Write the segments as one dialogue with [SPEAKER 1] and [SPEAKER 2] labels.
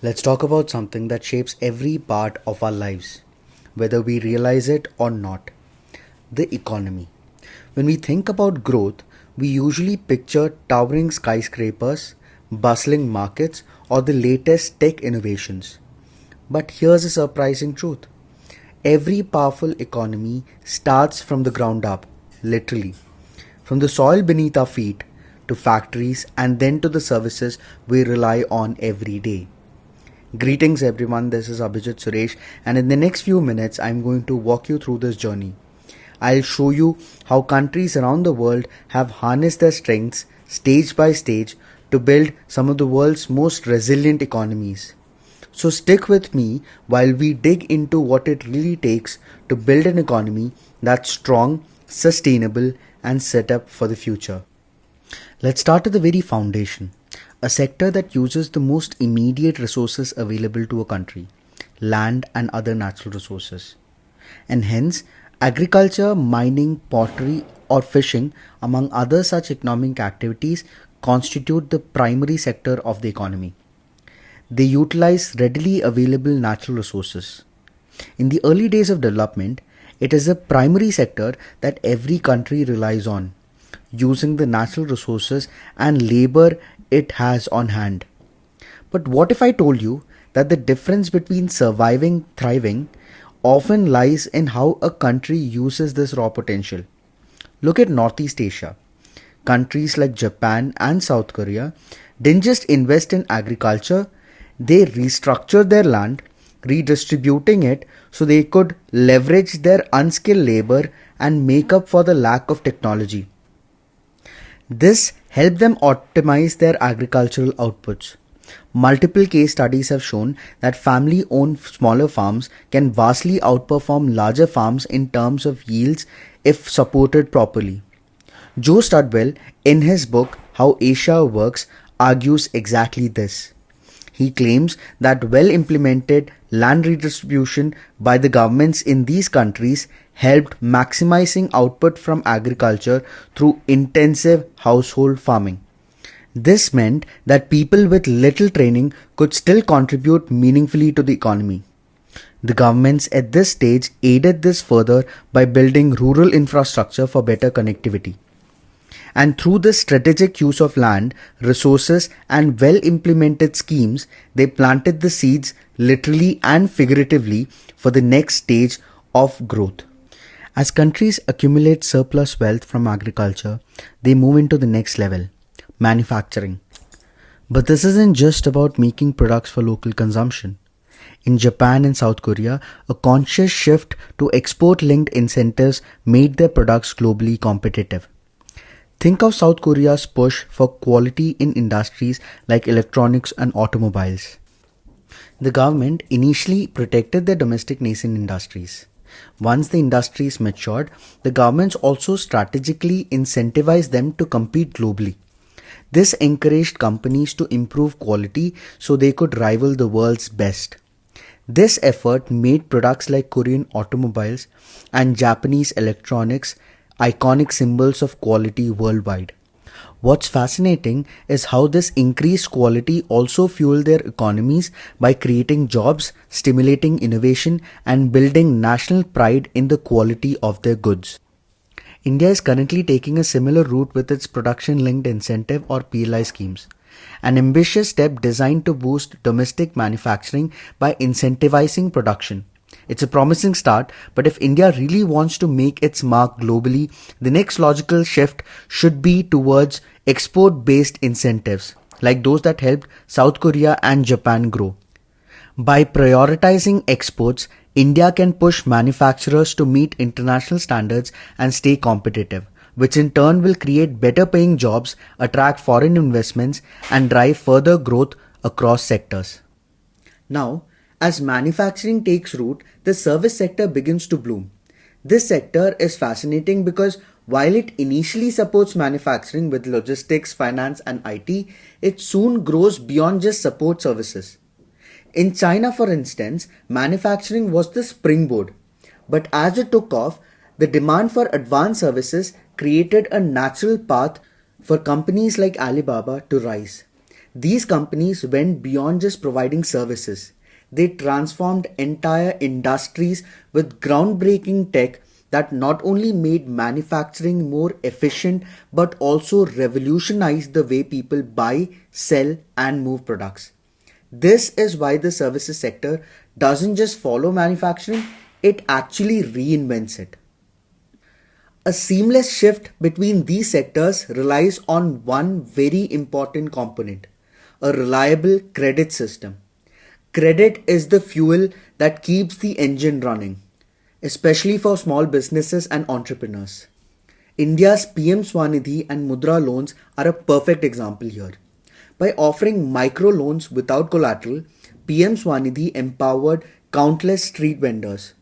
[SPEAKER 1] Let's talk about something that shapes every part of our lives, whether we realize it or not: the economy. When we think about growth, we usually picture towering skyscrapers, bustling markets, or the latest tech innovations. But here's a surprising truth: every powerful economy starts from the ground up, literally, from the soil beneath our feet to factories and then to the services we rely on every day. Greetings everyone, this is Abhijit Suresh, and in the next few minutes I'm going to walk you through this journey. I'll show you how countries around the world have harnessed their strengths stage by stage to build some of the world's most resilient economies. So stick with me while we dig into what it really takes to build an economy that's strong, sustainable, and set up for the future. Let's start at the very foundation: a sector that uses the most immediate resources available to a country: land and other natural resources. And hence, agriculture, mining, pottery, or fishing, among other such economic activities, constitute the primary sector of the economy. They utilize readily available natural resources. In the early days of development, it is a primary sector that every country relies on, using the natural resources and labor it has on hand. But what if I told you that the difference between surviving and thriving often lies in how a country uses this raw potential? Look at Northeast Asia. Countries like Japan and South Korea didn't just invest in agriculture, they restructured their land, redistributing it so they could leverage their unskilled labor and make up for the lack of technology. This helped them optimize their agricultural outputs. Multiple case studies have shown that family owned smaller farms can vastly outperform larger farms in terms of yields if supported properly. Joe Studwell, in his book How Asia Works, argues exactly this. He claims that well implemented land redistribution by the governments in these countries helped maximizing output from agriculture through intensive household farming. This meant that people with little training could still contribute meaningfully to the economy. The governments at this stage aided this further by building rural infrastructure for better connectivity. And through this strategic use of land, resources, and well implemented schemes, they planted the seeds literally and figuratively for the next stage of growth. As countries accumulate surplus wealth from agriculture, they move into the next level: manufacturing. But this isn't just about making products for local consumption. In Japan and South Korea, a conscious shift to export linked incentives made their products globally competitive. Think of South Korea's push for quality in industries like electronics and automobiles. The government initially protected their domestic nascent industries. Once the industries matured, the governments also strategically incentivized them to compete globally. This encouraged companies to improve quality so they could rival the world's best. This effort made products like Korean automobiles and Japanese electronics iconic symbols of quality worldwide. What's fascinating is how this increased quality also fueled their economies by creating jobs, stimulating innovation, and building national pride in the quality of their goods. India is currently taking a similar route with its production linked incentive or PLI schemes, an ambitious step designed to boost domestic manufacturing by incentivizing production. It's a promising start, but if India really wants to make its mark globally, the next logical shift should be towards export based incentives, like those that helped South Korea and Japan grow. By prioritizing exports, India can push manufacturers to meet international standards and stay competitive, which in turn will create better paying jobs, attract foreign investments, and drive further growth across sectors. Now, as manufacturing takes root, the service sector begins to bloom. This sector is fascinating because while it initially supports manufacturing with logistics, finance, and IT, it soon grows beyond just support services. In China, for instance, manufacturing was the springboard. But as it took off, the demand for advanced services created a natural path for companies like Alibaba to rise. These companies went beyond just providing services. They transformed entire industries with groundbreaking tech that not only made manufacturing more efficient but also revolutionized the way people buy, sell, and move products. This is why the services sector doesn't just follow manufacturing, it actually reinvents it. A seamless shift between these sectors relies on one very important component: a reliable credit system. Credit is the fuel that keeps the engine running, especially for small businesses and entrepreneurs. India's PM Swanidhi and Mudra loans are a perfect example here. By offering micro loans without collateral, PM Swanidhi empowered countless street vendors.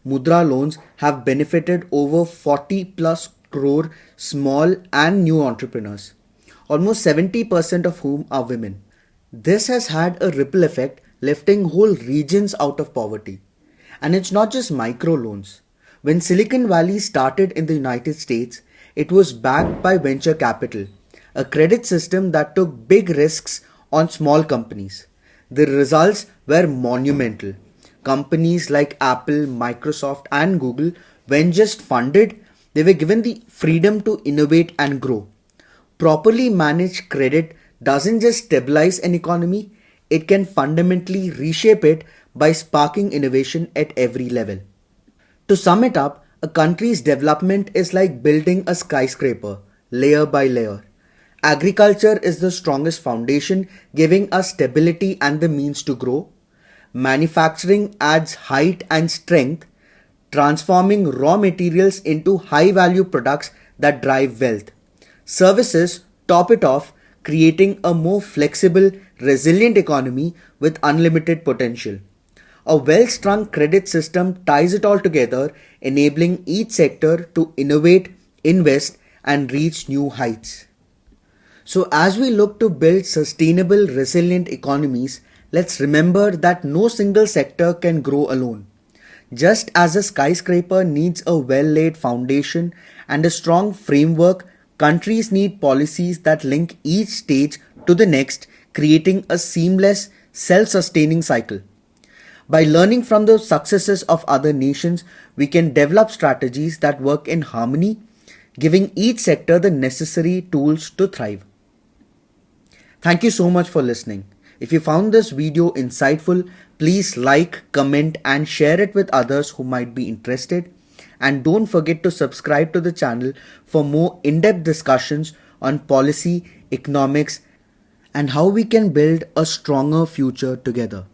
[SPEAKER 1] Mudra loans have benefited over 40 plus crore small and new entrepreneurs, almost 70% of whom are women. This has had a ripple effect, lifting whole regions out of poverty. And it's not just micro loans. When Silicon Valley started in the United States, it was backed by venture capital, a credit system that took big risks on small companies. The results were monumental. Companies like Apple, Microsoft, and Google, when just funded, they were given the freedom to innovate and grow. Properly managed credit doesn't just stabilize an economy, it can fundamentally reshape it by sparking innovation at every level. To sum it up, a country's development is like building a skyscraper, layer by layer. Agriculture is the strongest foundation, giving us stability and the means to grow. Manufacturing adds height and strength, transforming raw materials into high value products that drive wealth. Services top it off, creating a more flexible, resilient economy with unlimited potential. A well strung credit system ties it all together, enabling each sector to innovate, invest, and reach new heights. So, as we look to build sustainable, resilient economies, let's remember that no single sector can grow alone. Just as a skyscraper needs a well laid foundation and a strong framework, countries need policies that link each stage to the next, creating a seamless, self sustaining cycle. By learning from the successes of other nations, we can develop strategies that work in harmony, giving each sector the necessary tools to thrive. Thank you so much for listening. If you found this video insightful, please like, comment, and share it with others who might be interested. And don't forget to subscribe to the channel for more in-depth discussions on policy, economics, and how we can build a stronger future together.